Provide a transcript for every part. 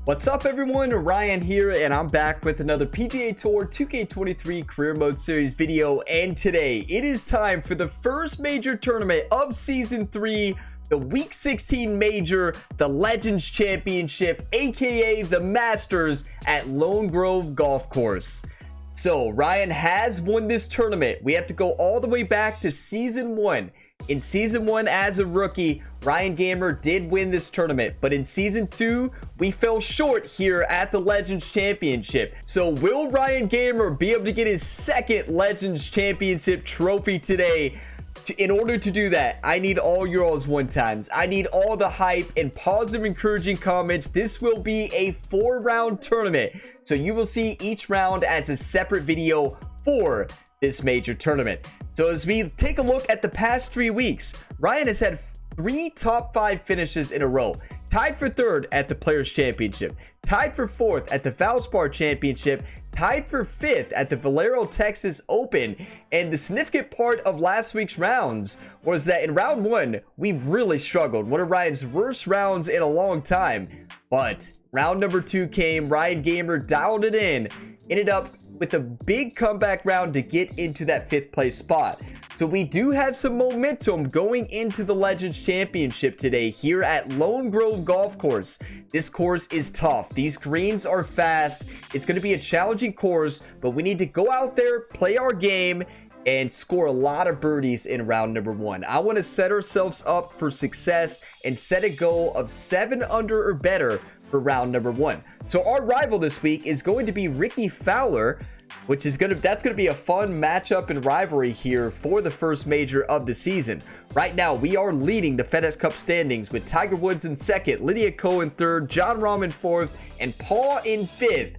What's up everyone, Ryan here, and I'm back with another PGA Tour 2K23 Career Mode Series video. And today, it is time for the first major tournament of Season 3, the Week 16 Major, the Legends Championship, aka the Masters at Lone Grove Golf Course. So, Ryan has won this tournament. We have to go all the way back to Season 1. In Season 1 as a rookie, Ryan Gamer did win this tournament, but in Season 2, we fell short here at the Legends Championship. So will Ryan Gamer be able to get his second Legends Championship trophy today? In order to do that, I need all your all's one times. I need all the hype and positive encouraging comments. This will be a 4-round tournament, so you will see each round as a separate video for this major tournament. So as we take a look at the past 3 weeks, Ryan has had 3 top 5 finishes in a row. Tied for 3rd at the Players Championship, tied for 4th at the Valspar Championship, tied for 5th at the Valero Texas Open. And the significant part of last week's rounds was that in round 1, we really struggled. One of Ryan's worst rounds in a long time. But round number 2 came, Ryan Gamer dialed it in, ended up with a big comeback round to get into that 5th place spot. So we do have some momentum going into the Legends Championship today here at Lone Grove Golf Course. This course is tough. These greens are fast. It's going to be a challenging course, but we need to go out there, play our game, and score a lot of birdies in round number 1. I want to set ourselves up for success and set a goal of 7 under or better for round number 1. So our rival this week is going to be Ricky Fowler, which is that's gonna be a fun matchup and rivalry here for the first major of the season. Right now, we are leading the FedEx Cup standings with Tiger Woods in 2nd, Lydia Ko in 3rd, John Rahm in 4th, and Paul in 5th.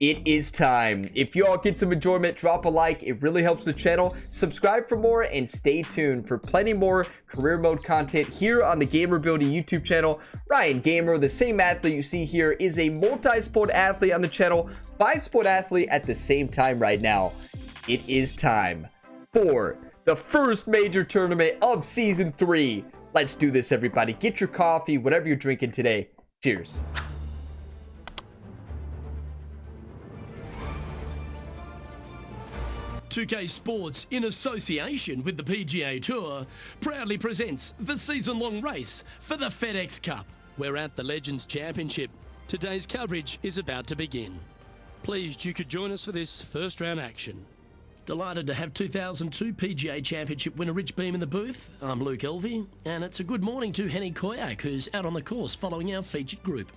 It is time. If you all get some enjoyment, drop a like. It really helps the channel. Subscribe for more and stay tuned for plenty more career mode content here on the Gamerability YouTube channel. Ryan Gamer, the same athlete you see here, is a multi-sport athlete on the channel, 5-sport athlete at the same time right now. It is time for the first major tournament of Season 3. Let's do this, everybody. Get your coffee, whatever you're drinking today. Cheers. .2K Sports, in association with the PGA Tour, proudly presents the season-long race for the FedEx Cup. We're at the Legends Championship. Today's coverage is about to begin. Pleased you could join us for this first-round action. Delighted to have 2002 PGA Championship winner Rich Beam in the booth. I'm Luke Elvey, and it's a good morning to Henny Koyak, who's out on the course following our featured group.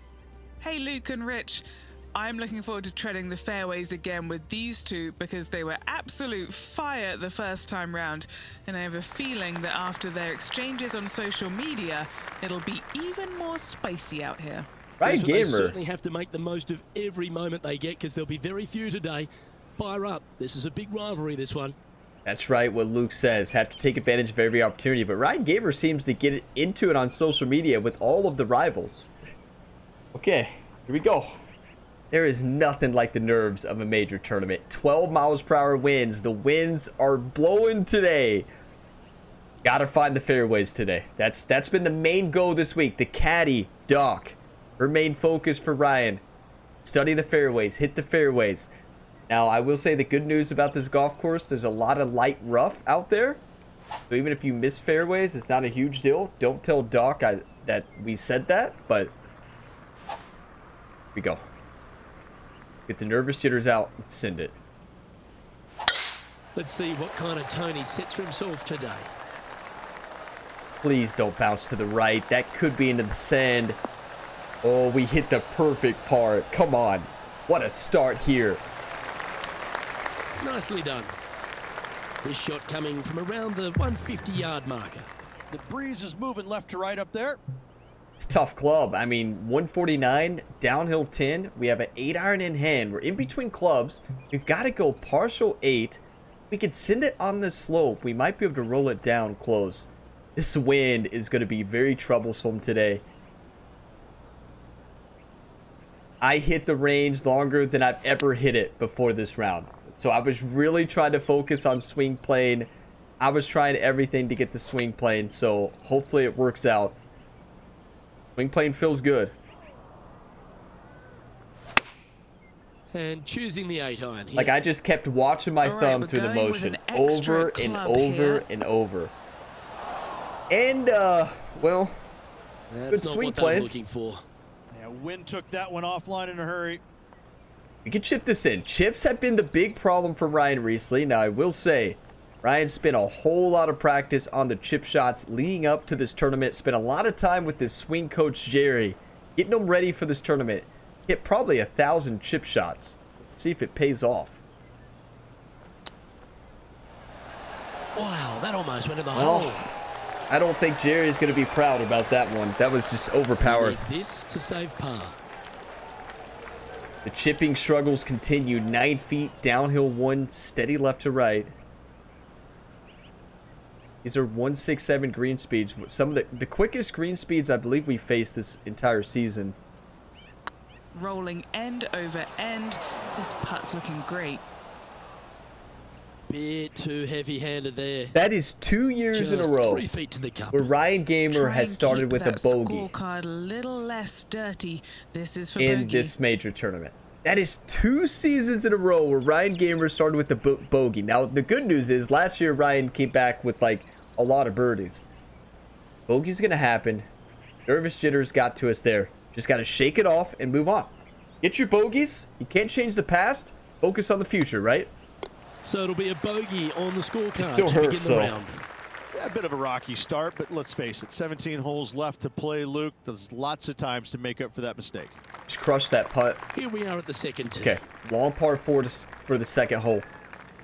Hey Luke and Rich. I'm looking forward to treading the fairways again with these two because they were absolute fire the first time round, and I have a feeling that after their exchanges on social media, it'll be even more spicy out here. Ryan Gamer. They certainly have to make the most of every moment they get because there'll be very few today. Fire up. This is a big rivalry, this one. That's right, what Luke says. Have to take advantage of every opportunity, but Ryan Gamer seems to get into it on social media with all of the rivals. Okay, here we go. There is nothing like the nerves of a major tournament. 12 miles per hour winds. The winds are blowing today. Gotta find the fairways today. That's been the main goal this week. The caddy, Doc, her main focus for Ryan. Study the fairways, hit the fairways. Now, I will say the good news about this golf course, there's a lot of light rough out there. So even if you miss fairways, it's not a huge deal. Don't tell Doc that we said that, but here we go. Get the nervous jitters out and send it. Let's see what kind of tone he sets for himself today. Please don't bounce to the right. That could be into the sand. Oh, we hit the perfect part. Come on. What a start here. Nicely done. This shot coming from around the 150-yard marker. The breeze is moving left to right up there. It's a tough club. I mean, 149, downhill 10. We have an 8-iron in hand. We're in between clubs. We've got to go partial 8. We could send it on this slope. We might be able to roll it down close. This wind is going to be very troublesome today. I hit the range longer than I've ever hit it before this round. So I was really trying to focus on swing plane. I was trying everything to get the swing plane. So hopefully it works out. Swing plane feels good. And choosing the 8-iron here. Like, I just kept watching my thumb through the motion over and over and over. And, well, that's good not swing what play. they're looking for. Yeah, Wynn took that one offline in a hurry. We can chip this in. Chips have been the big problem for Ryan recently. Now, I will say, Ryan spent a whole lot of practice on the chip shots leading up to this tournament. Spent a lot of time with his swing coach, Jerry, getting him ready for this tournament. Hit probably 1,000 chip shots. So let's see if it pays off. Wow, that almost went in the Well, hole. I don't think Jerry is going to be proud about that one. That was just overpowered. He needs this to save par. The chipping struggles continue. 9 feet, downhill 1, steady left to right. These are 167 green speeds. Some of the quickest green speeds I believe we faced this entire season. Rolling end over end. This putt's looking great. Bit too heavy-handed there. That is 2 years Just in a row 3 feet to the cup. where Ryan Gamer Try has and started keep with a that bogey scorecard a little less dirty. This is for in bogey. this major tournament. That is 2 seasons in a row where Ryan Gamer started with the bogey. Now, the good news is last year Ryan came back with like a lot of birdies. Bogey's going to happen. Nervous jitters got to us there. Just got to shake it off and move on. Get your bogeys. You can't change the past. Focus on the future, right? So it'll be a bogey on the scorecard It still to hurts, begin the though. round. Yeah, a bit of a rocky start, but let's face it, 17 holes left to play, Luke. There's lots of times to make up for that mistake. Just crush that putt. Here we are at the second tee. Okay, long par 4 for the second hole.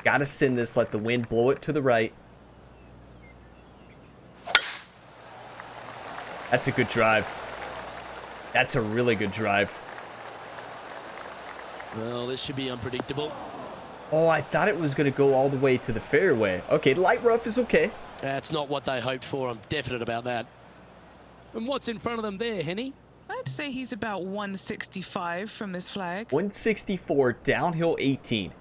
Got to send this. Let the wind blow it to the right. That's a good drive. That's a really good drive. Well, this should be unpredictable. Oh, I thought it was going to go all the way to the fairway. Okay, light rough is okay. That's not what they hoped for. I'm definite about that. And what's in front of them there, Henny? I'd say he's about 165 from this flag. 164, downhill 18.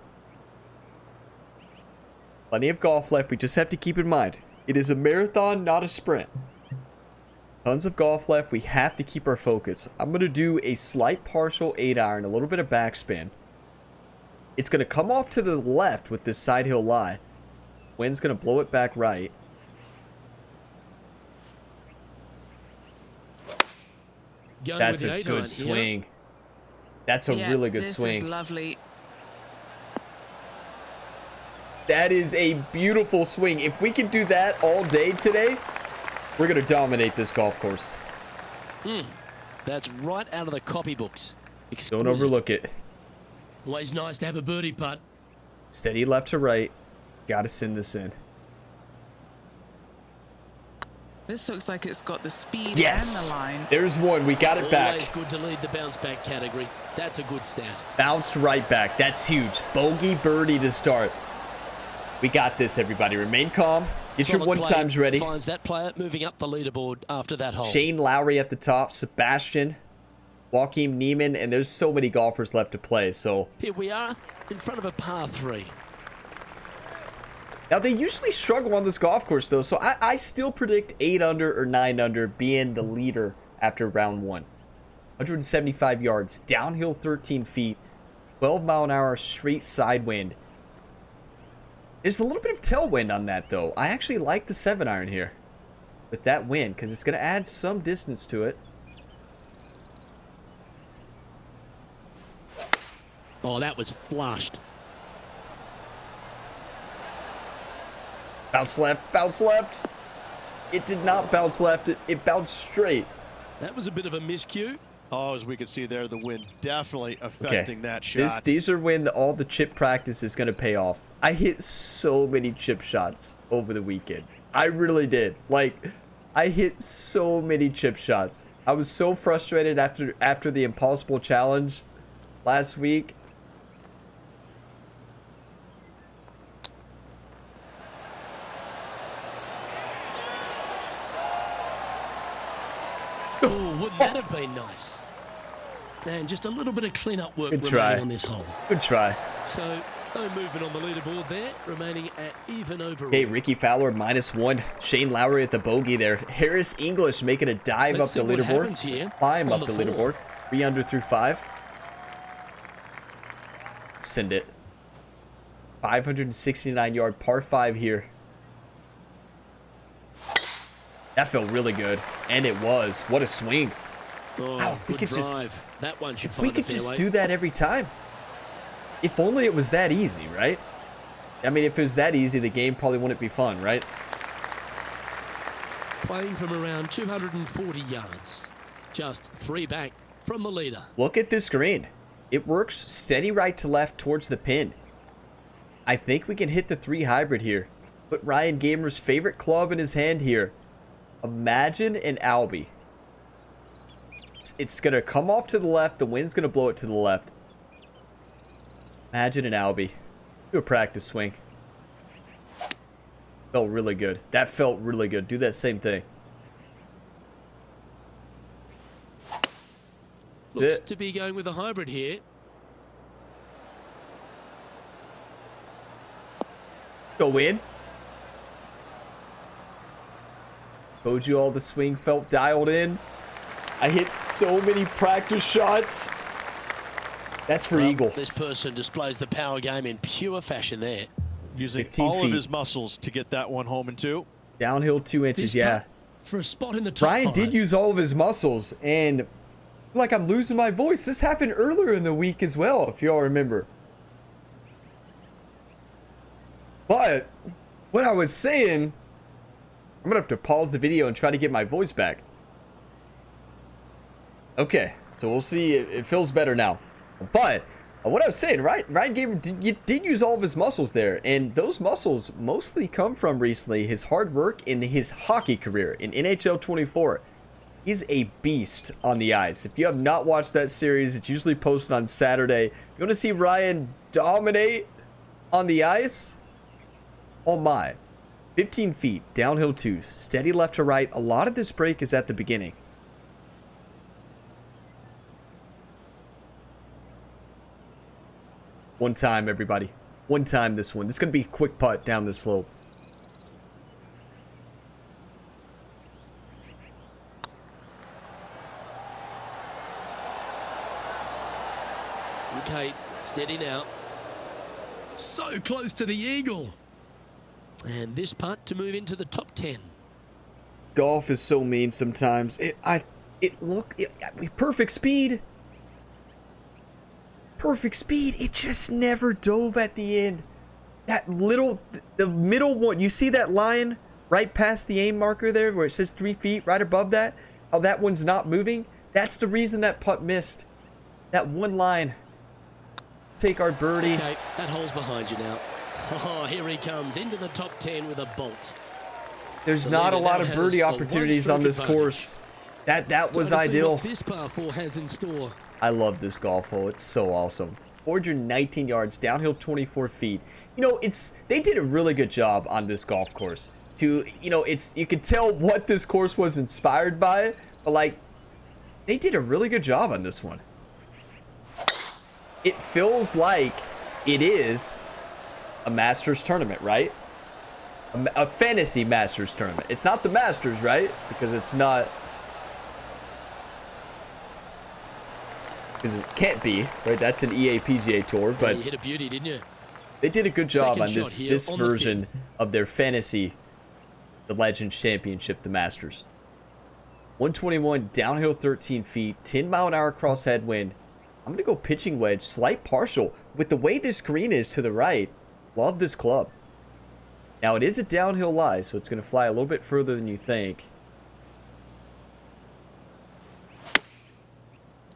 Plenty of golf left. We just have to keep in mind, it is a marathon, not a sprint. Tons of golf left. We have to keep our focus. I'm going to do a slight partial 8-iron, a little bit of backspin. It's going to come off to the left with this side hill lie. Wind's going to blow it back right. Going That's with the a 8-iron good swing. That's a Yeah, really good this swing. is lovely. That is a beautiful swing. If we can do that all day today, we're going to dominate this golf course. That's right out of the copybooks. Don't overlook it. Always nice to have a birdie putt. Steady left to right. Got to send this in. This looks like it's got the speed Yes! and the line. There's one. We got it Always back. good to lead the bounce back category. That's a good stat. Bounced right back. That's huge. Bogey birdie to start. We got this, everybody. Remain calm. Get your Solid one play times ready. Finds that player moving up the leaderboard after that hole. Shane Lowry at the top. Sebastian. Joaquin Neiman. And there's so many golfers left to play. So Here we are in front of a par 3. now they usually struggle on this golf course though. So I still predict 8 under or 9 under being the leader after round 1. 175 yards. Downhill 13 feet. 12 mile an hour straight side wind. There's a little bit of tailwind on that, though. I actually like the 7-iron here with that wind because it's going to add some distance to it. Oh, that was flushed. Bounce left, bounce left. It did not bounce left. It bounced straight. That was a bit of a miscue. Oh, as we can see there, the wind definitely affecting that shot. These are when all the chip practice is going to pay off. I hit so many chip shots over the weekend. I really did. Like, I hit so many chip shots. I was so frustrated after the Impossible Challenge last week. Oh, wouldn't that have been nice? And just a little bit of clean-up work Good remaining try. on this hole. Good try. So, no movement on the leaderboard there, remaining at even overall. Okay, Ricky Fowler -1. Shane Lowry at the bogey there. Harris English making a dive Let's up the see what leaderboard. happens here Climb on up the the leaderboard. fourth. 3 under through 5. Send it. 569-yard par 5 here. That felt really good. And it was. What a swing. Oh, Wow, if we good could drive. just, That one should if we find the could just fairway. do that every time. If only it was that easy, right? I mean, if it was that easy, the game probably wouldn't be fun, right? Playing from around 240 yards. Just 3 back from the leader. Look at this green. It works steady right to left towards the pin. I think we can hit the 3 hybrid here. Put Ryan Gamer's favorite club in his hand here. Imagine an Albie. It's going to come off to the left. The wind's going to blow it to the left. Imagine an Albie. Do a practice swing. Felt really good. That felt really good. Do that same thing. That's Looks it. to be going with a hybrid here. Go in. Told you all the swing felt dialed in. I hit so many practice shots. That's for Well, Eagle. This person displays the power game in pure fashion there. Using 15 all feet. of his muscles to get that one home in 2. Downhill 2 inches, This yeah. putt for a spot in the top Ryan 5. did use all of his muscles, and I feel like I'm losing my voice. This happened earlier in the week as well, if y'all remember. But what I was saying, I'm gonna have to pause the video and try to get my voice back. Okay, so we'll see. It feels better now. But what I was saying, Ryan Gamer did use all of his muscles there, and those muscles mostly come from recently his hard work in his hockey career in NHL 24. He's a beast on the ice. If you have not watched that series, it's usually posted on Saturday. You want to see Ryan dominate on the ice? Oh my. 15 feet, downhill 2, steady left to right. A lot of this break is at the beginning. One time, everybody. One time this one. This is going to be a quick putt down the slope. Okay, steady now. So close to the eagle. And this putt to move into the top 10. Golf is so mean sometimes. Perfect speed. Perfect speed. It just never dove at the end. That little, the middle one, you see that line right past the aim marker there where it says 3 feet, right above that? How that one's not moving? That's the reason that putt missed. That one line. Take our birdie. Okay, that hole's behind you now. Oh, here he comes into the top 10 with a bolt. There's The not a leader lot now of has birdie a opportunities on one-stroke this advantage. course. That was Time to see ideal. what this par 4 has in store. I love this golf hole. It's so awesome. 419 yards, downhill 24 feet. You know, they did a really good job on this golf course. You could tell what this course was inspired by, but like, they did a really good job on this one. It feels like it is a Masters tournament, right? A fantasy Masters tournament. It's not the Masters, right? Because it's not. Because it can't be, right? That's an EA PGA Tour, Yeah, but you hit a beauty, didn't you? they did a good job Second on shot this here this on the version fifth. of their fantasy, the Legends Championship, the Masters. 121, downhill 13 feet, 10-mile-an-hour crosshead wind. I'm going to go pitching wedge, slight partial. With the way this green is to the right, love this club. Now, it is a downhill lie, so it's going to fly a little bit further than you think.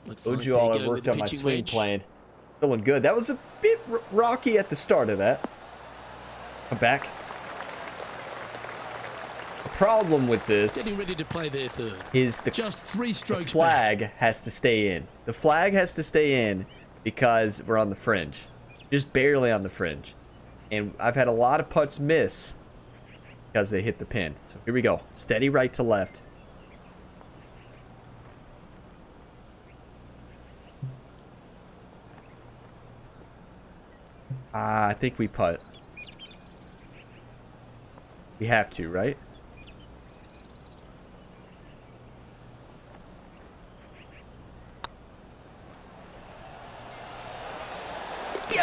Looks Told like you they're all I going worked with on the my pitching swing wedge. plan. Feeling good. That was a bit rocky at the start of that. I'm back. The problem with this Getting ready to play their third. is the Just 3 the strokes back. flag has to stay in. The flag has to stay in because we're on the fringe. Just barely on the fringe. And I've had a lot of putts miss because they hit the pin. So here we go. Steady right to left. I think we putt. We have to, right?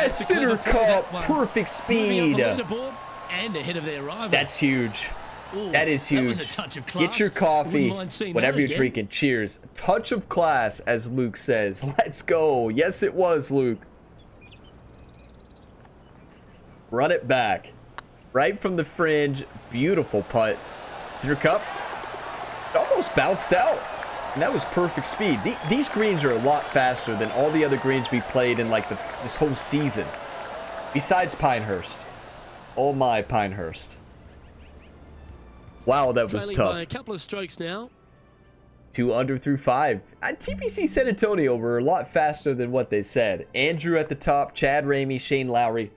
a center cup, perfect speed. And ahead of their rival. That's huge. Ooh, that is huge. That was a touch of class. Get your coffee, whatever you're again. drinking. Cheers. Touch of class, as Luke says. Let's go. Yes, it was, Luke. Run it back. Right from the fringe. Beautiful putt. Center cup. It almost bounced out. And that was perfect speed. These greens are a lot faster than all the other greens we played in like this whole season. Besides Pinehurst. Oh my, Pinehurst. Wow, that was Trailing tough. by a couple of strokes now. 2 under through 5. TPC San Antonio were a lot faster than what they said. Andrew at the top, Chad Ramey, Shane Lowry.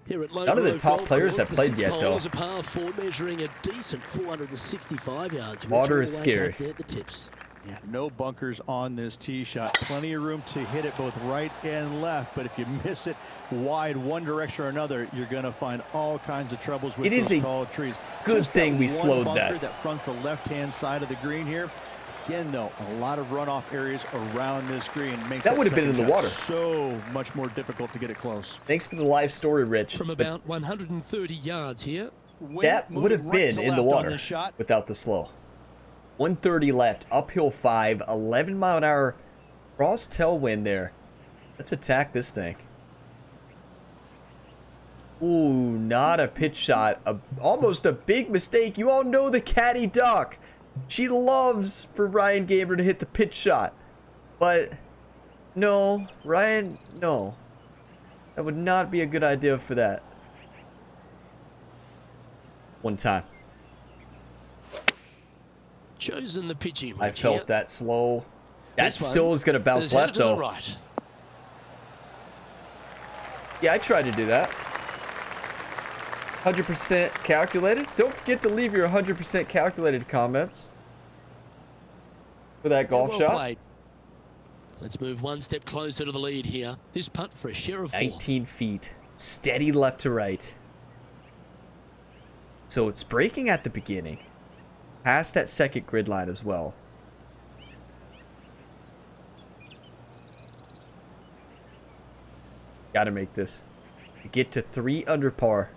Here at None of the top players have played yet, though. Is a par 4 measuring a decent 465 yards. Water is scary. There, the tips. Yeah, no bunkers on this tee shot. Plenty of room to hit it both right and left. But if you miss it wide one direction or another, you're going to find all kinds of troubles with those tall trees. Good thing we slowed that. That fronts the left-hand side of the green here. Again, though, a lot of runoff areas around this green makes that would have been in the water. So much more difficult to get it close. Thanks for the live story, Rich. From about 130 yards here. That would have been in the water without the slow. 130 left, uphill 5, 11 mile an hour cross tailwind there. Let's attack this thing. Ooh, not a pitch shot. Almost a big mistake. You all know the caddy duck. She loves for Ryan Gamer to hit the pitch shot. But no, Ryan, no. That would not be a good idea for that. One time. Chosen the pitching. I felt that slow. That still is going to bounce left, though. Right. Yeah, I tried to do that. 100% calculated. Don't forget to leave your 100% calculated comments for that golf Well shot. played. Let's move one step closer to the lead here. This putt for a share of 4. 19 feet. Steady left to right. So it's breaking at the beginning. Past that second grid line as well. Gotta make this. Get to 3 under par.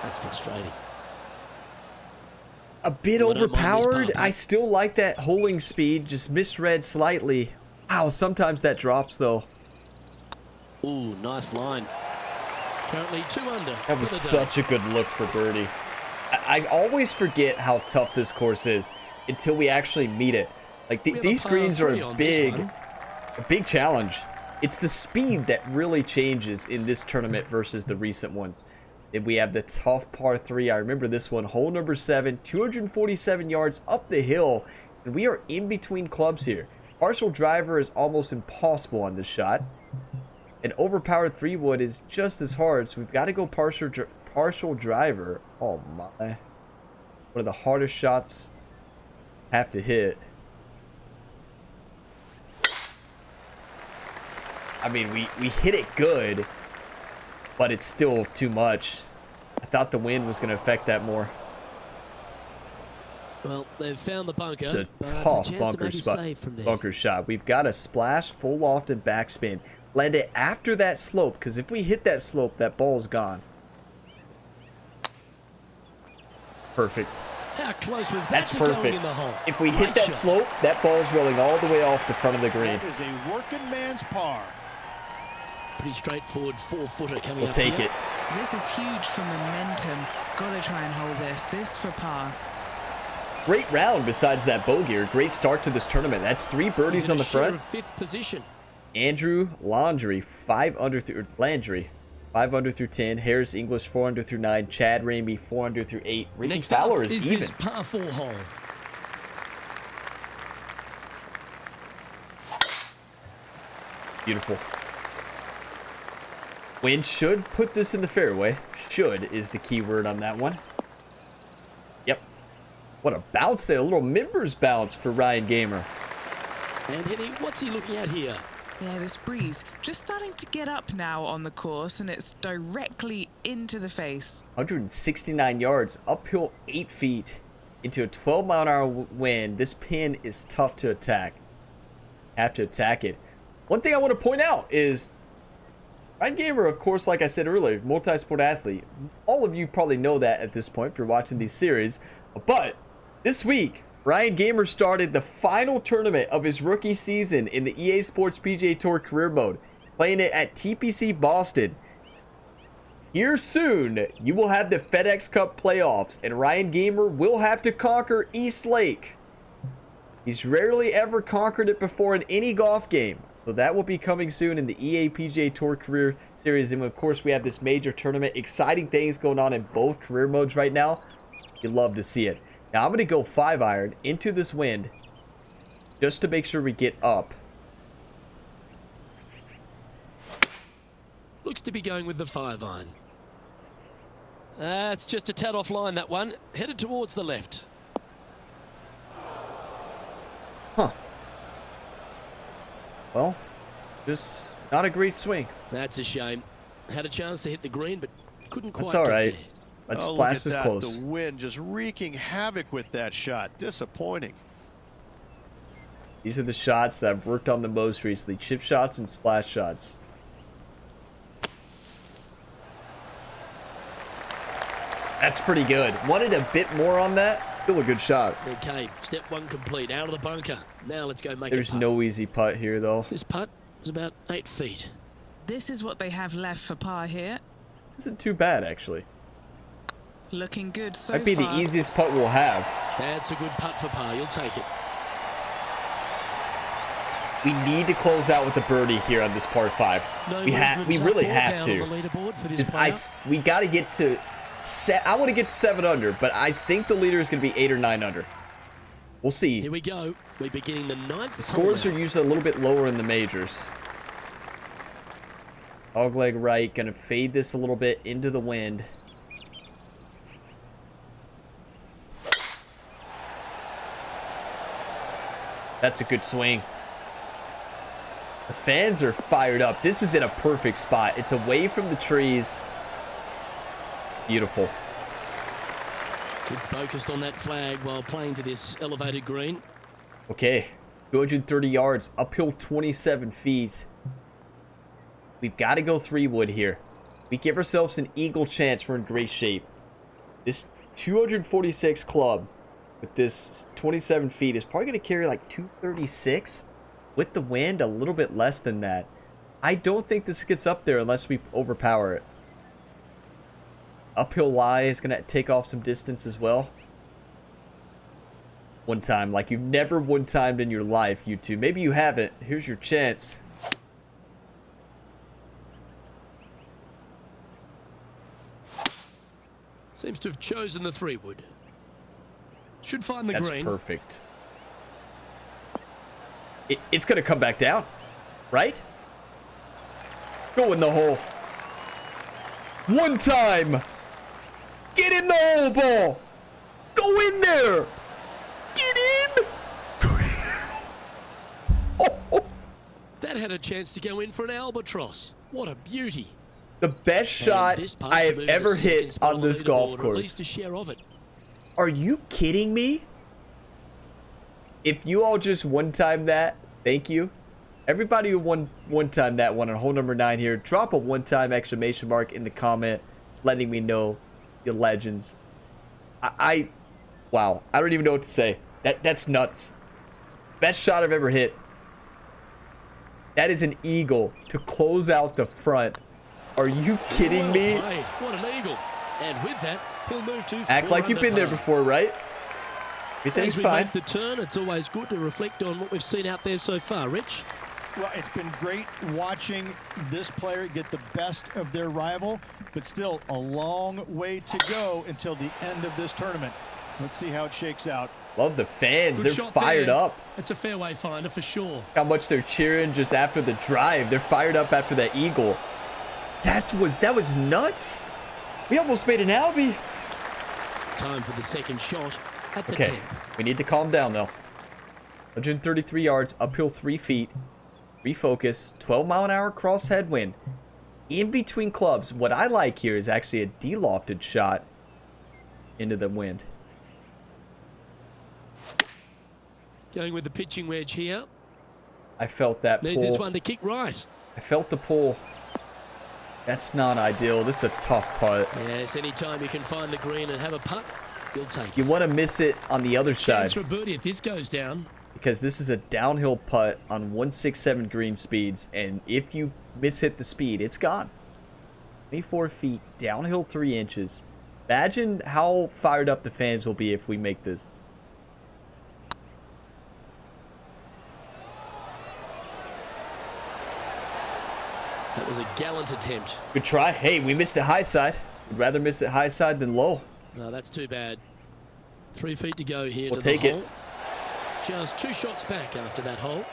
That's frustrating. A bit Well, I don't mind this overpowered. putt. I still like that holding speed. Just misread slightly. Wow, sometimes that drops though. Ooh, nice line. Currently 2 under. That was such a good look for birdie. I always forget how tough this course is until we actually meet it. Like these greens are a big challenge. It's the speed that really changes in this tournament versus the recent ones. Then we have the tough par 3. I remember this one, hole number 7, 247 yards up the hill, and we are in between clubs here. Partial driver is almost impossible on this shot. An overpowered 3-wood is just as hard, so we've got to go partial driver. Oh my. One of the hardest shots have to hit. I mean, we hit it good, but it's still too much. I thought the wind was going to affect that more. Well, they've found the bunker. It's a tough bunker shot. We've got a splash, full loft, and backspin. Land it after that slope, because if we hit that slope, that ball's gone. Perfect. How close was that? That's to going in perfect. the hole? If we hit Great that shot. slope, that ball's rolling all the way off the front of the green. That is a working man's par. Pretty straightforward 4-footer coming We'll up take here. it. This is huge for momentum. Gotta try and hold this. This for par. Great round besides that bogey. Great start to this tournament. That's 3 birdies He's on in the a share front. of 5th position. Andrew Landry, 5 under through Landry, 5 under through 10. Harris English, 4 under through 9. Chad Ramey, 4 under through 8. Ricky Next Fowler up is is even. this par 4 hole. Beautiful. Wind should put this in the fairway. Should is the key word on that one. Yep. What a bounce there. A little members bounce for Ryan Gamer. And Henny, what's he looking at here? Yeah, this breeze just starting to get up now on the course, and it's directly into the face. 169 yards, uphill 8 feet into a 12 mile an hour wind. This pin is tough to attack. have to attack it. One thing I want to point out is Ryan Gamer, of course, like I said earlier, multi-sport athlete. All of you probably know that at this point if you're watching these series. But this week, Ryan Gamer started the final tournament of his rookie season in the EA Sports PGA Tour Career Mode, playing it at TPC Boston. Here soon, you will have the FedEx Cup playoffs, and Ryan Gamer will have to conquer East Lake. He's rarely ever conquered it before in any golf game, so that will be coming soon in the EA PGA Tour Career Series. And of course, we have this major tournament. Exciting things going on in both career modes right now. You'd love to see it. Now, I'm going to go 5-iron into this wind just to make sure we get up. Looks to be going with the 5-iron. It's just a tad offline, that one. Headed towards the left. Huh. Well, just not a great swing. That's a shame. Had a chance to hit the green, but couldn't quite. That's all right. Get there. That Oh, splash look at is that. close. The wind just wreaking havoc with that shot. Disappointing. These are the shots that I've worked on the most recently. Chip shots and splash shots. That's pretty good. Wanted a bit more on that. Still a good shot. Okay, step 1 complete. Out of the bunker. Now let's go make There's a putt. no easy putt here, though. This putt was about 8 feet. This is what they have left for par here. Isn't too bad, actually. Looking good so Might be far. the easiest putt we'll have. That's a good putt for par. You'll take it. We need to close out with a birdie here on this par 5. No We movement really up or have down to. on the leaderboard for this player. We got to get to. I want to get to 7 under, but I think the leader is going to be 8 or 9 under. We'll see. Here we go. We're beginning the 9th. The scores are usually a little bit lower in the majors. Dogleg right, gonna fade this a little bit into the wind. That's a good swing. The fans are fired up. This is in a perfect spot. It's away from the trees. Beautiful. Good focused on that flag while playing to this elevated green. Okay, 230 yards, uphill 27 feet. We've got to go 3-wood here. We give ourselves an eagle chance. We're in great shape. This 246 club with this 27 feet is probably going to carry like 236. With the wind, a little bit less than that. I don't think this gets up there unless we overpower it. Uphill lie is going to take off some distance as well. One time, like you've never one-timed in your life, you two. Maybe you haven't. Here's your chance. Seems to have chosen the 3-wood. Should find the That's green. perfect. It's going to come back down, right? Go in the hole. One time. Get in the hole, ball. Go in there. Get in. That had a chance to go in for an albatross. What a beauty. The best shot I have ever hit on this golf course. At least a share of it. Are you kidding me? If you all just one-time that, thank you. Everybody who one-time that one on hole number 9 here, drop a one-time exclamation mark in the comment, letting me know you're legends. Wow, I don't even know what to say. That's nuts. Best shot I've ever hit. That is an eagle to close out the front. Are you kidding me? Well played. What an eagle. And with that, he'll move to Act 4 like you've been there under par. before, right? Everything's As we fine. make the turn, it's always good to reflect on what we've seen out there so far, Rich. Well, it's been great watching this player get the best of their rival, but still a long way to go until the end of this tournament. Let's see how it shakes out. Love the fans. Good They're shot fired there. up. It's a fairway finder for sure. How much they're cheering just after the drive. They're fired up after that eagle. That was nuts. We almost made an Albie. Time for the second shot at the Okay, 10th. we need to calm down though. 133 yards, uphill 3 feet. Refocus, 12-mile-an-hour cross headwind. In between clubs, what I like here is actually a de-lofted shot into the wind. Going with the pitching wedge here. I felt that pull. Needs this one to kick right. I felt the pull. That's not ideal. This is a tough putt. Yes, anytime you can find the green and have a putt, you'll take it. You want to miss it on the other side. Chance for a birdie if this goes down. Because this is a downhill putt on 167 green speeds. And if you mishit the speed, it's gone. 24 feet, downhill 3 inches. Imagine how fired up the fans will be if we make this. That was a gallant attempt. Good try. Hey, we missed it high side. We'd rather miss it high side than low. No, that's too bad. 3 feet to go here We'll to the take hole. it. Just 2 shots back after that hole.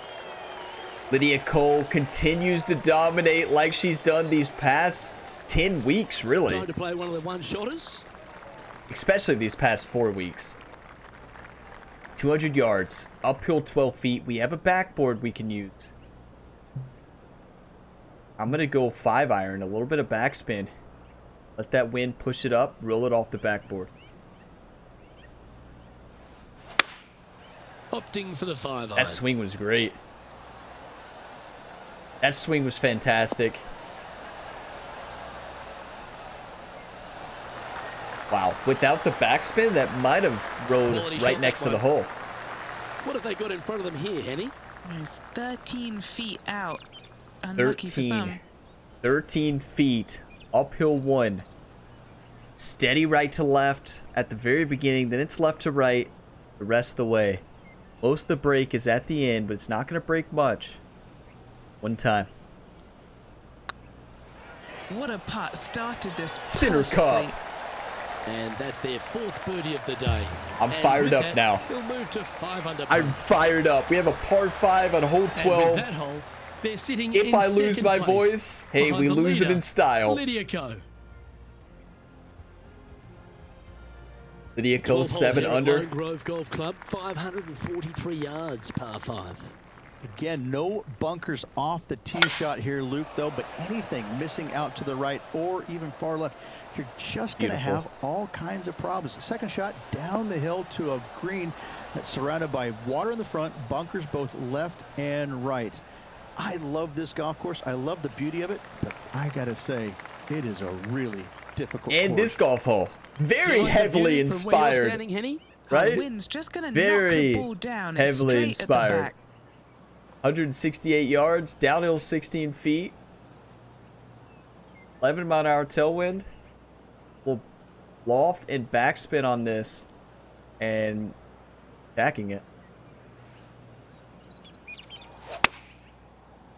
Lydia Cole continues to dominate like she's done these past 10 weeks, really. Time to play one of the one-shotters. Especially these past 4 weeks. 200 yards, uphill 12 feet. We have a backboard we can use. I'm going to go 5-iron, a little bit of backspin. Let that wind push it up, roll it off the backboard. Opting for the 5-iron. That swing was great. That swing was fantastic. Wow, without the backspin, that might have rolled Quality right shot, next that to the one. hole. What have they got in front of them here, Henny? He's 13 feet out. Unlucky for some. 13 feet, uphill 1. Steady right to left at the very beginning, then it's left to right the rest of the way. Most of the break is at the end, but it's not going to break much. One time. What a putt. Started this Center perfectly. cup. And that's their 4th birdie of the day. I'm And fired with up that, now. He'll move to 5 under. I'm fired up. We have a par 5 on hole And 12. with that hole, they're sitting If in I lose second my place voice, hey, behind we the lose it leader, in style. Lydia Co. Lydia Cole 12 hole 7 here at under. Lone Grove Golf Club, 543 yards, par 5. Again, no bunkers off the tee shot here, Luke, though, but anything missing out to the right or even far left, you're just going to have all kinds of problems. Second shot down the hill to a green that's surrounded by water in the front, bunkers both left and right. I love this golf course. I love the beauty of it, but I got to say, it is a really difficult And course. this golf hole, very Do you like the heavily view from where you're inspired. standing, Henny? Right? The wind's just going to knock Very the ball down. It's heavily straight inspired. At the back. 168 yards, downhill 16 feet. 11-mile-an-hour tailwind. We'll loft and backspin on this and backing it.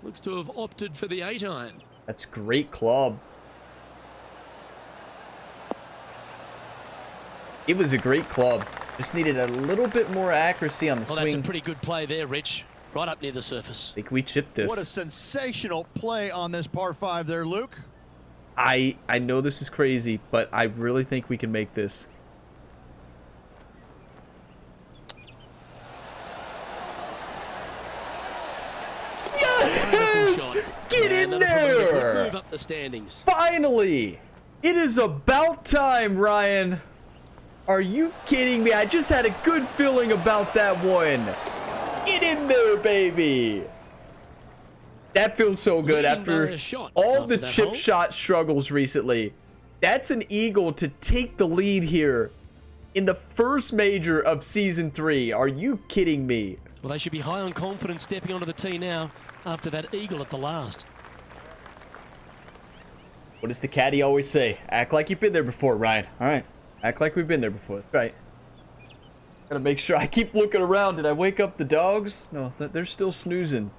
Looks to have opted for the 8-iron. That's great club. It was a great club. Just needed a little bit more accuracy on the Well, that's a swing. pretty good play there, Rich. Right up near the surface. I think we chipped this. What a sensational play on this par 5 there, Luke. I know this is crazy, but I really think we can make this. Yes! Get in there! Move up the standings. Finally! It is about time, Ryan. Are you kidding me? I just had a good feeling about that one. Get in there, baby. That feels so good Leading by after a shot all after the that chip hole. shot struggles recently. That's an eagle to take the lead here in the first major of season 3. Are you kidding me? Well, they should be high on confidence stepping onto the tee now after that eagle at the last. What does the caddy always say? Act like you've been there before, Ryan. All right. Act like we've been there before. Right. Gotta make sure. I keep looking around. Did I wake up the dogs? No, they're still snoozing.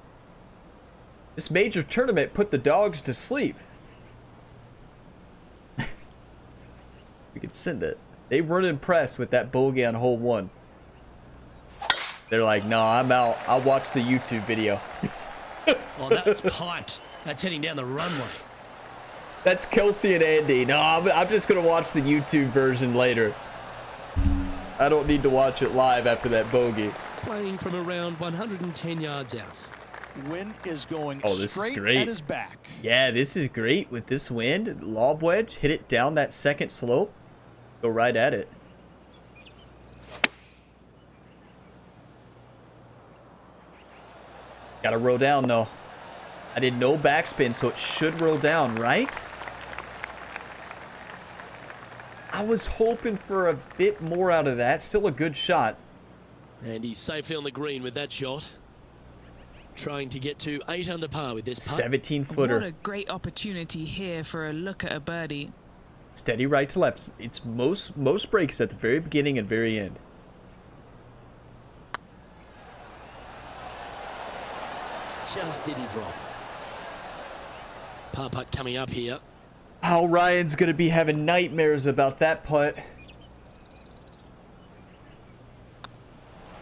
This major tournament put the dogs to sleep. We could send it. They weren't impressed with that bogey on hole 1. They're like, no, I'm out. I'll watch the YouTube video. Oh, that's piped. That's heading down the runway. That's Kelsey and Andy. No, I'm just going to watch the YouTube version later. I don't need to watch it live after that bogey. Playing from around 110 yards out. Wind is going Oh, this is straight great. at his back. Yeah, this is great with this wind. Lob wedge, hit it down that second slope. Go right at it. Gotta roll down, though. I did no backspin, so it should roll down, right? I was hoping for a bit more out of that. Still a good shot. And he's safely on the green with that shot. Trying to get to 8 under par with this putt. 17-footer. What a great opportunity here for a look at a birdie. Steady right to left. It's most breaks at the very beginning and very end. Just didn't drop. Par putt coming up here. Oh, Ryan's going to be having nightmares about that putt.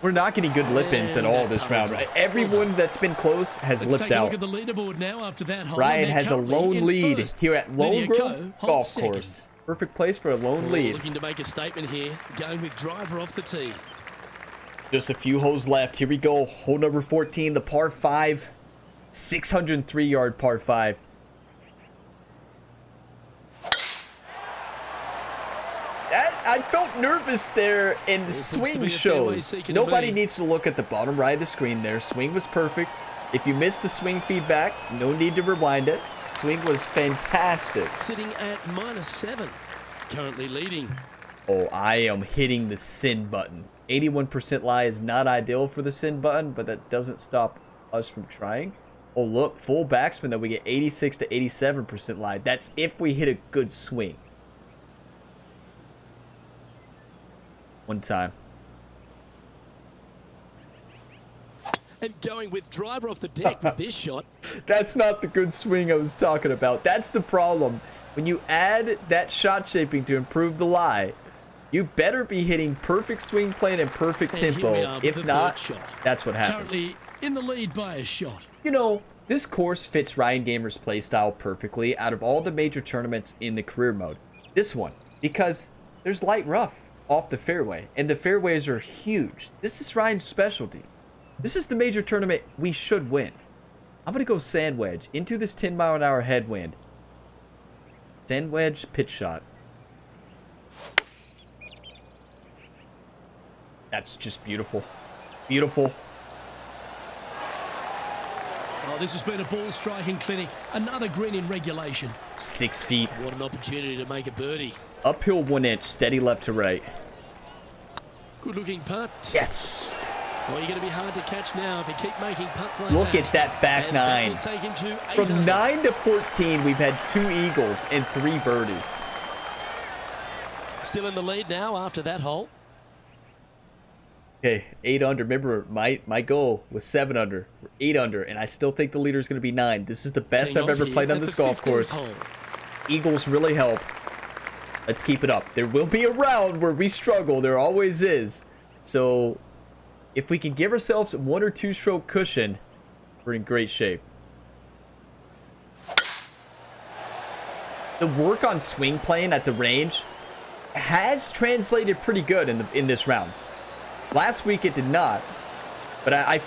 We're not getting good lip-ins at all this round. Everyone that's been close has lipped out. Look at the leaderboard now after that hole. Ryan has a lone lead here at Lone Grove Golf Course. Perfect place for a lone lead. Looking to make a statement here, going with driver off the tee. Just a few holes left. Here we go. Hole number 14, the par 5. 603-yard par 5. I felt nervous there, and the swing shows. Nobody needs to look at the bottom right of the screen there. Swing was perfect. If you missed the swing feedback, no need to rewind it. Swing was fantastic. Sitting at -7. Currently leading. Oh, I am hitting the send button. 81% lie is not ideal for the send button, but that doesn't stop us from trying. Oh, look, full backspin that we get 86 to 87% lie. That's if we hit a good swing. One time. And going with driver off the deck with this shot. That's not the good swing I was talking about. That's the problem. When you add that shot shaping to improve the lie, you better be hitting perfect swing plane and perfect tempo. If not, that's what happens. Currently in the lead by a shot. You know, this course fits Ryan Gamer's playstyle perfectly out of all the major tournaments in the career mode. This one, because there's light rough off the fairway, and the fairways are huge. This is Ryan's specialty. This is the major tournament we should win. I'm going to go sand wedge into this 10-mile-an-hour headwind. Sand wedge, pitch shot. That's just beautiful. Beautiful. Oh, this has been a ball striking clinic. Another green in regulation. 6 feet. What an opportunity to make a birdie. Uphill 1 inch, steady left to right. Good looking putt. Yes. Well, you're going to be hard to catch now if you keep making putts like Look that. at that back And nine. that will take him to 8 From under. 9 to 14, we've had 2 eagles and 3 birdies. Still in the lead now after that hole. Okay, 8 under. Remember, my goal was 7 under. We're 8 under, and I still think the leader is going to be 9. This is the best I've ever played on this golf course. Hole. Eagles really help. Let's keep it up. There will be a round where we struggle. There always is. So, if we can give ourselves 1 or 2 stroke cushion, we're in great shape. The work on swing plane at the range has translated pretty good in this round. Last week it did not, but I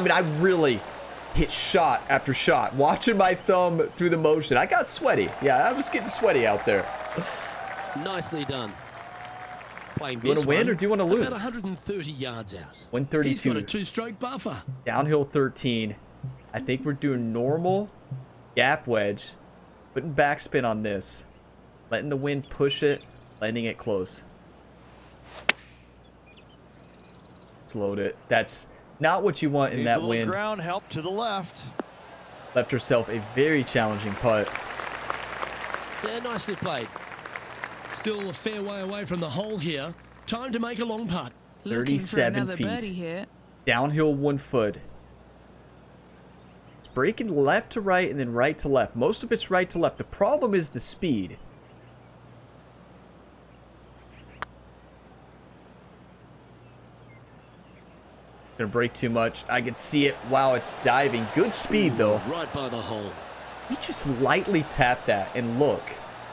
mean I really hit shot after shot. Watching my thumb through the motion, I got sweaty. Yeah, I was getting sweaty out there. Nicely done. Playing Do you want to win or do you want to lose? About 130 yards out. 132. He's got a 2-stroke buffer. Downhill 13. I think we're doing normal gap wedge, putting backspin on this, letting the wind push it, landing it close. Let's load it. That's not what you want in that wind. Ground help to the left. Left herself a very challenging putt. Yeah, nicely played. Still a fair way away from the hole here. Time to make a long putt. Looking for 37 another feet. birdie here. Downhill 1 foot. It's breaking left to right and then right to left. Most of it's right to left. The problem is the speed. Gonna break too much. I can see it. Wow, it's diving. Good speed though. Right by the hole. We just lightly tap that and look.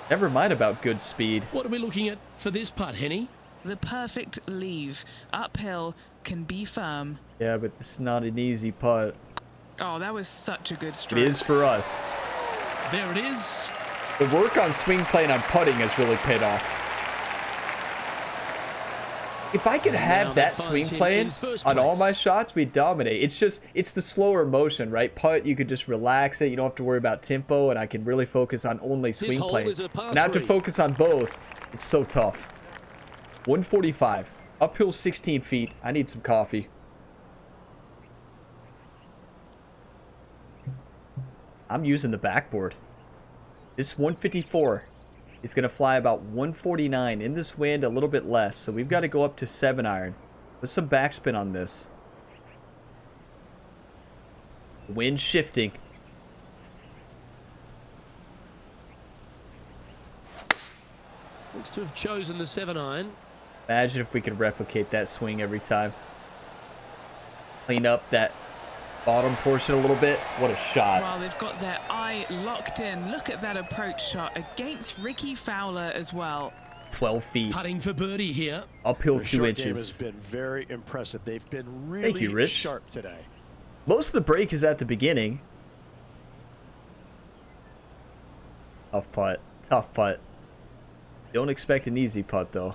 Never mind about good speed. What are we looking at for this putt, Henny? The perfect leave. Uphill, can be firm. Yeah, but this is not an easy putt. Oh, that was such a good It stroke. is for us. There it is. The work on swing plane on putting has really paid off. If I could have that swing playing on all my shots, we'd dominate. It's just, it's the slower motion, right? Putt, you could just relax it. You don't have to worry about tempo, and I can really focus on only swing playing. And I have to focus on both. It's so tough. 145. Uphill 16 feet. I need some coffee. I'm using the backboard. This 154 is going to fly about 149 in this wind, a little bit less. So we've got to go up to 7-iron. Put some backspin on this. Wind shifting. Looks to have chosen the 7-iron. Imagine if we could replicate that swing every time. Clean up that bottom portion a little bit. What a shot. Well, they've got their eye locked in. Look at that approach shot against Ricky Fowler as well. 12 feet. Putting for birdie here. Uphill 2 short game inches. has been very impressive. They've been really sharp today. Most of the break is at the beginning. Tough putt. Tough putt. Don't expect an easy putt, though.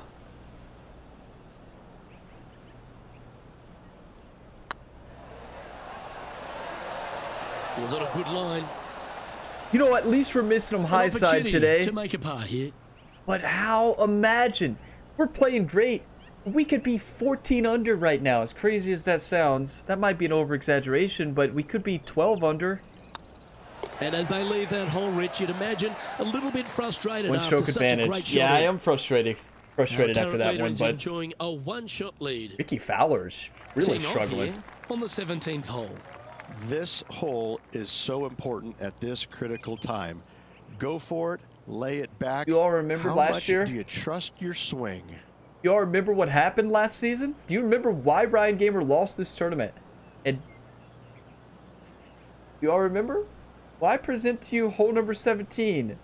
It was on a good line. You know, at least we're missing them high side today. To make a par here. But how? Imagine. We're playing great. We could be 14 under right now. As crazy as that sounds, that might be an over-exaggeration, but we could be 12 under. And as they leave that hole, Rich, you'd imagine a little bit frustrated One after stroke such advantage. a great shot. Yeah, I am frustrated after that one, but enjoying a one-shot lead. Ricky Fowler's really struggling. On the 17th hole. This hole is so important at this critical time. Go for it, lay it back. You all remember last year? Do you trust your swing? You all remember what happened last season? Do you remember why Ryan Gamer lost this tournament? And you all remember? Well, I present to you hole number 17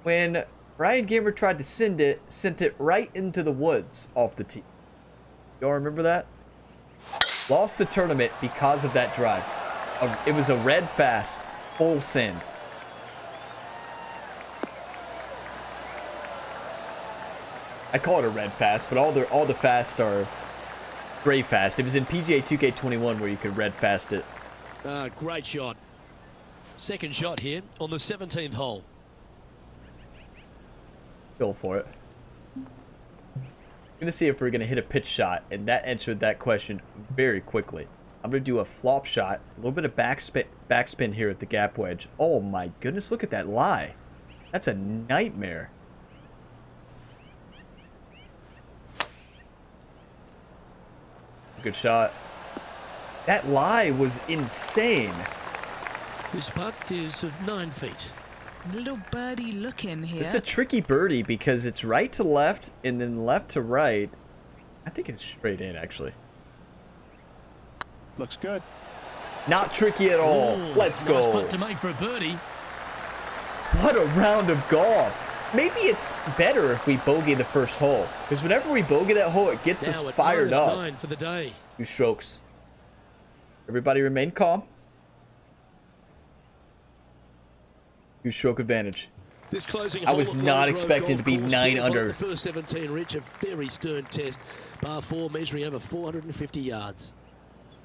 when Ryan Gamer tried to sent it right into the woods off the tee. You all remember that? Lost the tournament because of that drive. It was a red fast, full send. I call it a red fast, but all the fast are gray fast. It was in PGA 2K21 where you could red fast it. Great shot. Second shot here on the 17th hole. Go for it. I'm going to see if we're going to hit a pitch shot, and that answered that question very quickly. I'm going to do a flop shot, a little bit of backspin here at the gap wedge. Oh my goodness, look at that lie. That's a nightmare. Good shot. That lie was insane. This putt is of 9 feet. Little birdie looking here. It's a tricky birdie because it's right to left and then left to right. I think it's straight in, actually. Looks good. Not tricky at all. Ooh, Let's nice go. putt to make for a birdie. What a round of golf. Maybe it's better if we bogey the first hole. Because whenever we bogey that hole, it gets us fired up. -9 for the day. 2 strokes. Everybody remain calm. 2 stroke advantage. This closing I was hole at not Lone expecting Grove to be Golf 9 Course under. Like the first 17, Rich, a very stern test. Par 4 measuring over 450 yards.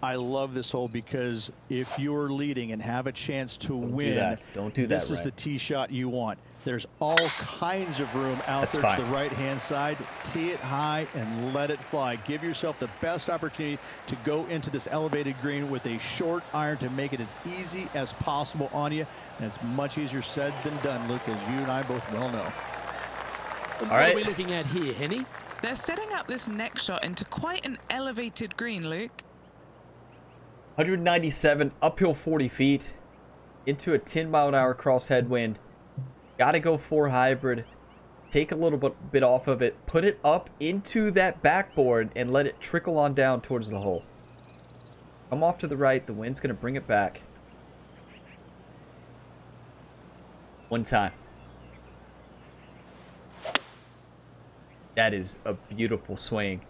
I love this hole because if you're leading and have a chance to win, Don't do that. this is the tee shot you want. There's all kinds of room out there to the right-hand side. Tee it high and let it fly. Give yourself the best opportunity to go into this elevated green with a short iron to make it as easy as possible on you. And it's much easier said than done, Luke, as you and I both well know. All right. What are we looking at here, Henny? They're setting up this next shot into quite an elevated green, Luke. 197, uphill 40 feet, into a 10-mile-an-hour cross headwind. Gotta go 4 hybrid. Take a little bit off of it. Put it up into that backboard and let it trickle on down towards the hole. Come off to the right. The wind's gonna bring it back. One time. That is a beautiful swing.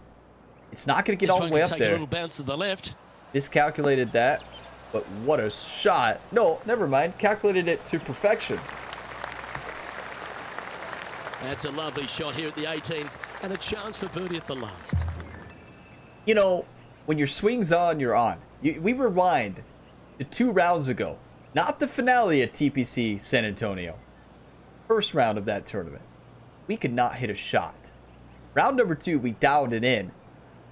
It's not gonna get all the way up there. A little bounce to the left. Miscalculated that, but what a shot. No, never mind. Calculated it to perfection. That's a lovely shot here at the 18th and a chance for birdie at the last. You know, when your swing's on, you're on. We rewind to 2 rounds ago. Not the finale at TPC San Antonio. First round of that tournament. We could not hit a shot. Round number 2, we dialed it in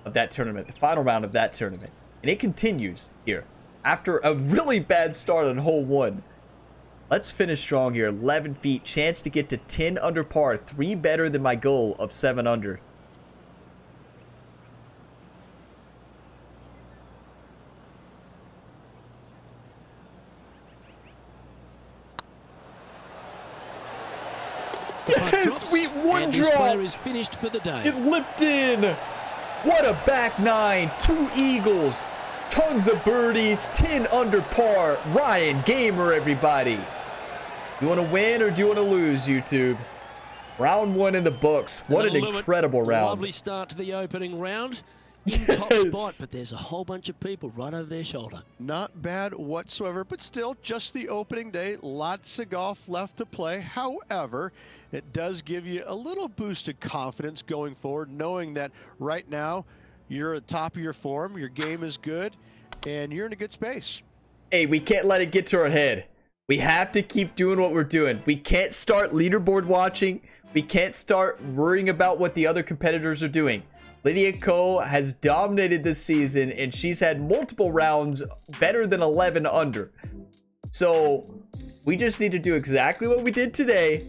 of that tournament. The final round of that tournament. And it continues here. After a really bad start on hole 1. Let's finish strong here. 11 feet. Chance to get to 10 under par. 3 better than my goal of 7 under. Yes, sweet one and drop. This player is finished for the day. It lipped in. What a back 9. 2 eagles. Tons of birdies. 10 under par. Ryan Gamer, everybody. You want to win or do you want to lose, YouTube? Round 1 in the books. What an incredible round. Lovely start to the opening round. Top spot, but there's a whole bunch of people right over their shoulder. Not bad whatsoever, but still just the opening day. Lots of golf left to play. However, it does give you a little boost of confidence going forward, knowing that right now you're at the top of your form, your game is good, and you're in a good space. Hey, we can't let it get to our head. We have to keep doing what we're doing. We can't start leaderboard watching. We can't start worrying about what the other competitors are doing. Lydia Ko has dominated this season, and she's had multiple rounds better than 11 under. So we just need to do exactly what we did today.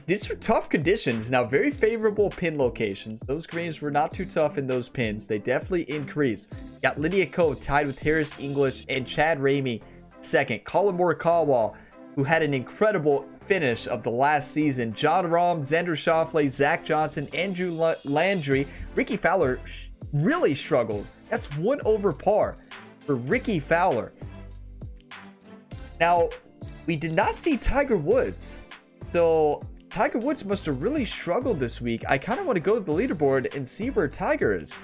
These were tough conditions. Now, very favorable pin locations. Those greens were not too tough in those pins. They definitely increased. Got Lydia Ko tied with Harris English and Chad Ramey second. Colin Morikawa, who had an incredible finish of the last season. John Rahm, Xander Schauffele, Zach Johnson, Andrew Landry. Ricky Fowler really struggled. That's 1 over par for Ricky Fowler. Now, we did not see Tiger Woods. So Tiger Woods must have really struggled this week. I kind of want to go to the leaderboard and see where Tiger is.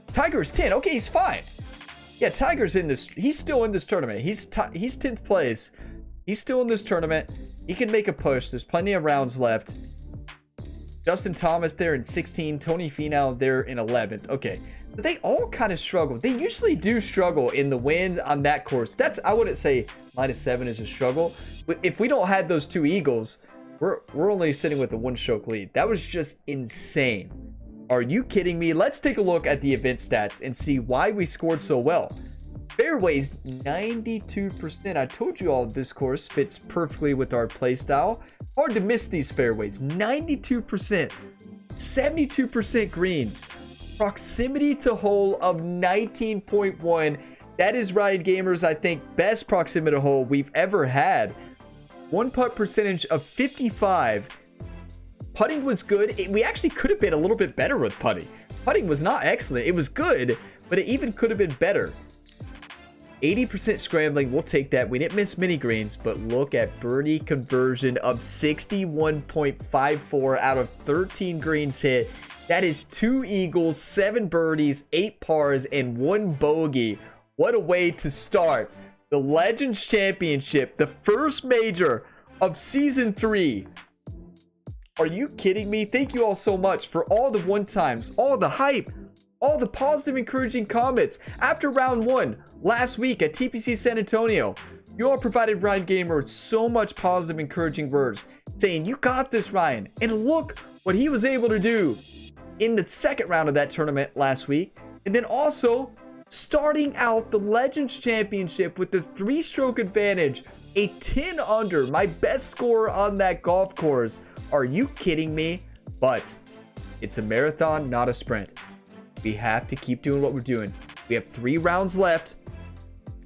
Tiger is 10. Okay, he's fine. Yeah, Tiger's in this. He's still in this tournament. He's 10th place. He's still in this tournament. He can make a push. There's plenty of rounds left. Justin Thomas there in 16. Tony Finau there in 11th. Okay. But they all kind of struggle. They usually do struggle in the wind on that course. I wouldn't say -7 is a struggle. If we don't have those 2 eagles, we're only sitting with a 1-stroke lead. That was just insane. Are you kidding me? Let's take a look at the event stats and see why we scored so well. Fairways, 92%. I told you all this course fits perfectly with our play style. Hard to miss these fairways. 92%. 72% greens. Proximity to hole of 19.1. That is Ryan Gamer's, I think, best proximity to hole we've ever had. 1 putt percentage of 55. Putting was good. We actually could have been a little bit better with putting. Putting was not excellent. It was good, but it even could have been better. 80% scrambling, we'll take that. We didn't miss many greens, but look at birdie conversion of 61.54 out of 13 greens hit. That is 2 eagles, 7 birdies, 8 pars, and 1 bogey. What a way to start the Legends Championship, the first major of Season 3. Are you kidding me? Thank you all so much for all the one-times, all the hype, all the positive, encouraging comments. After round 1 last week at TPC San Antonio, you all provided Ryan Gamer so much positive, encouraging words, saying, "You got this, Ryan." And look what he was able to do in the second round of that tournament last week. And then also starting out the Legends Championship with the 3-stroke advantage, a 10 under, my best score on that golf course. Are you kidding me? But it's a marathon, not a sprint. We have to keep doing what we're doing. We have 3 rounds left.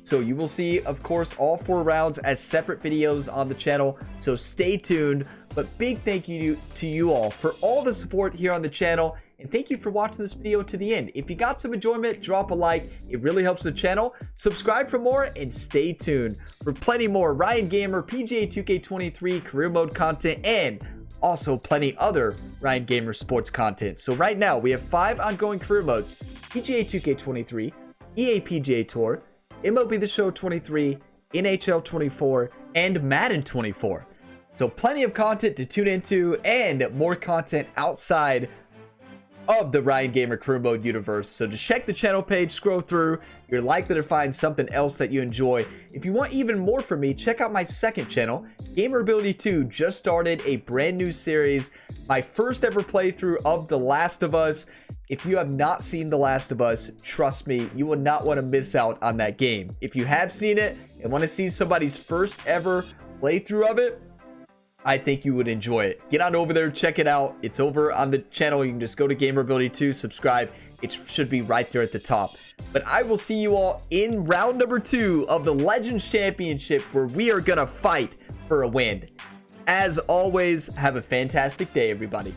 So you will see, of course, all 4 rounds as separate videos on the channel. So stay tuned. But big thank you to you all for all the support here on the channel. And thank you for watching this video to the end. If you got some enjoyment, drop a like. It really helps the channel. Subscribe for more and stay tuned for plenty more Ryan Gamer, PGA 2K23 career mode content, and also plenty other Ryan Gamer sports content. So right now we have 5 ongoing career modes: PGA 2K23, EA PGA Tour, MLB The Show 23, NHL 24, and Madden 24. So plenty of content to tune into and more content outside of the Ryan Gamer Career Mode universe. So just check the channel page, scroll through. You're likely to find something else that you enjoy. If you want even more from me, check out my second channel. Gamer Ability 2 just started a brand new series, my first ever playthrough of The Last of Us. If you have not seen The Last of Us, trust me, you will not want to miss out on that game. If you have seen it and want to see somebody's first ever playthrough of it, I think you would enjoy it. Get on over there, check it out. It's over on the channel. You can just go to Gamer Ability 2, subscribe. It should be right there at the top. But I will see you all in round number 2 of the Legends Championship, where we are going to fight for a win. As always, have a fantastic day, everybody.